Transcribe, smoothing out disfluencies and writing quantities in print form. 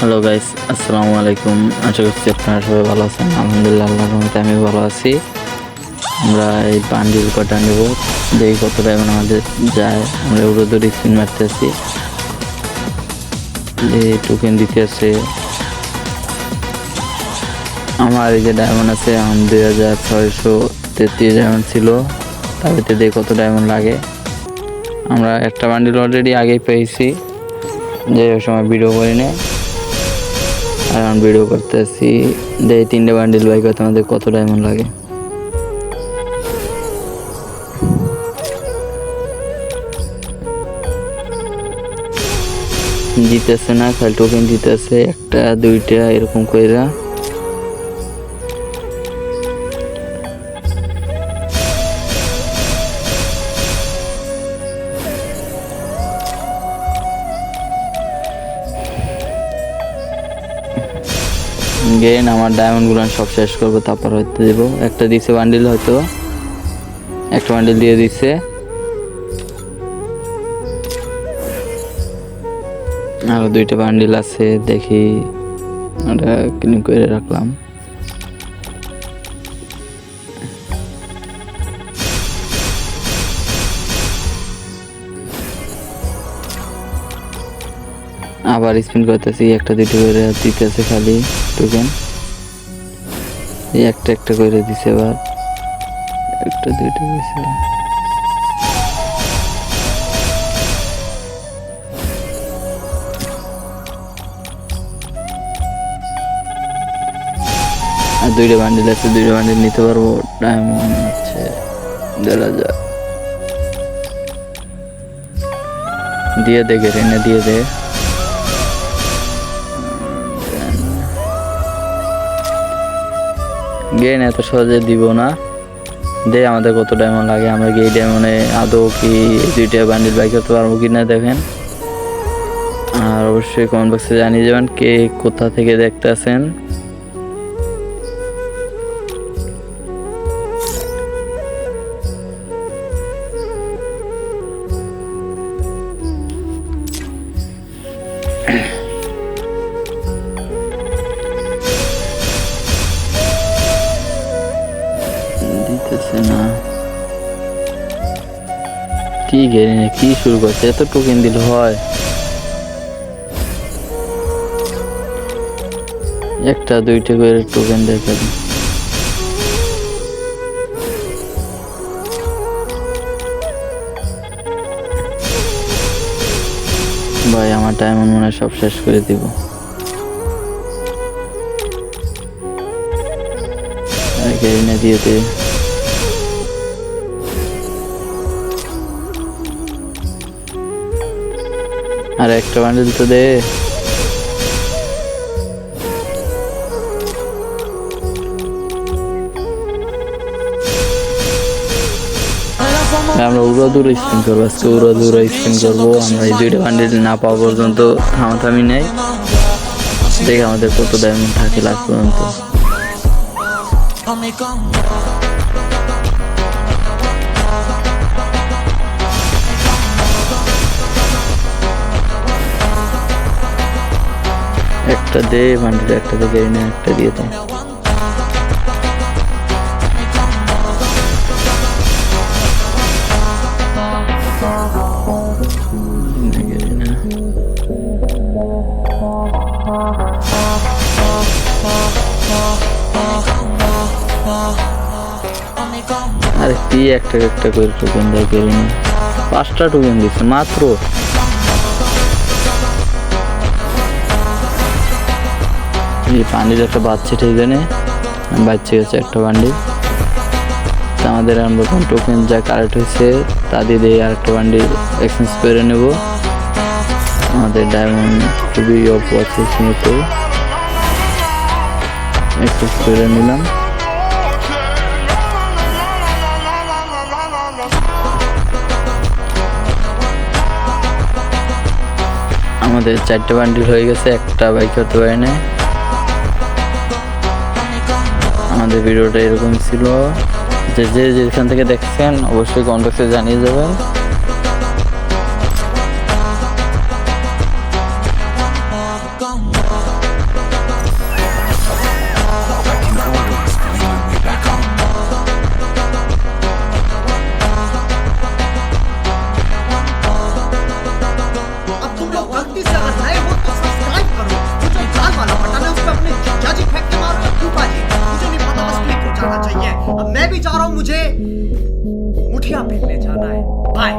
Hello guys, আসসালামু আলাইকুম। আশা করছি আপনারা সবাই ভালো আছেন। আলহামদুলিল্লাহ, আল্লাহর রহমতে আমি ভালো আছি। আমরা এই বান্ডিল কটা নেব, দেখি কত টাইম আমাদের যায়। আমরা উড়োদৌড়ি স্পিন মারতেছি, এই টোকেন দিতে আছে। আমার এই যে ডায়মন্ড আছে এখন 2633 ডায়মন্ড ছিল। তার ভিতরে দেখি কত ডায়মন্ড লাগে। আমরা একটা বান্ডিল অলরেডি আগেই পেয়েছি, যে ওই সময় ভিডিও করি না। আর এখন ভিডিও করতেছি, দেখি 3টে বান্ডিল বাই করতে আমাদের কত ডায়মন্ড লাগে। দিতেছে না, খালি টোকেন দিতেছে, একটা দুইটা এরকম কইরা। গেন আমার ডায়মন্ড গুলো সব শেষ করবো, তারপর হয়তো দেবো। একটা দিছে বান্ডিল, হয়তো একটা বান্ডিল দিয়ে দিচ্ছে। আরো 2টা বান্ডিল আছে, দেখি ওটা ক্লিন করে রাখলাম। আবার স্পিন করতেছি, একটা দুটো করে দিতেছে খালি টোকেন। এই একটা করে দিছে, আবার একটা দুইটা দিছে। আর 2টা বান্ডিল আছে, 2টা বান্ডিল নিতে পারবো। ডায়মন্ড হচ্ছে 1000 দিয়ে দে, গেরিনা দিয়ে দে। গেন এত সহজে দিব না, দে আমাদের কত ডায়মন্ড লাগে। আমরা কি এই ডায়মন্ডে আদৌ কি 2টা বান্ডিল বাই করতে পারবো কিনা দেখেন। আর অবশ্যই কমেন্ট বক্সে জানিয়ে যাবেন কে কোথা থেকে দেখতেছেন। দিতেছে না, কি গেরিনা কি শুরু করছে, এত টোকেন দিলে হয়? একটা দুইটা করে টোকেন দেখেন। ভাই আমার ডায়মন্ড মনে হয় সব শেষ করে দিব। গেরিনা দিয়ে দে। আর একটা বান্ডিল তো দে। আমরা উড়াদৌড় স্পিন করবো আজকে, উড়াদৌড় স্পিন করবো। আমরা এই 2টা বান্ডিল না পাওয়া পর্যন্ত থামাথামি নেই। দেখে আমাদের কত ডায়মন্ড থাকে লাস্ট পর্যন্ত। একটা দে বান্ডিল, একটা তো গেরিনা একটা দিয়ে দে। আরে কি একটা করে টোকেন দেয় গেরিনা, 5টা টোকেন দিচ্ছে মাত্র। এই বান্ডিল একটা বাচ্চা ঠিক জানে, বাচ্চা গেছে একটা বান্ডিল। আমাদের আমরা টোকেন যা কালেক্ট হয়েছে তা দিয়ে আর একটা বান্ডিল এক্সচেঞ্জ করে নেব। আমাদের ডায়মন্ড খুবই অল্প আছে, কিন্তু এক্সচেঞ্জ করে নিলাম। আমাদের 4টে বান্ডিল হয়ে গেছে, একটা বাইক করতে পারি না। আমাদের ভিডিওটা এরকম ছিল। যে যেখান থেকে দেখছেন অবশ্যই কমেন্ট বক্সে জানিয়ে যাবেন। वीडियो गलती से अगर नए हो तो सब्सक्राइब करो, वो जो लाल वाला बटन है उस पर अपने जीजाजी फेंक के मारो या फूफा जी, मुझे नहीं पता, बस क्लिक हो जाना चाहिए। अब मैं भी जा रहा हूँ, मुझे मुठिया फेंकने जाना है। बाय।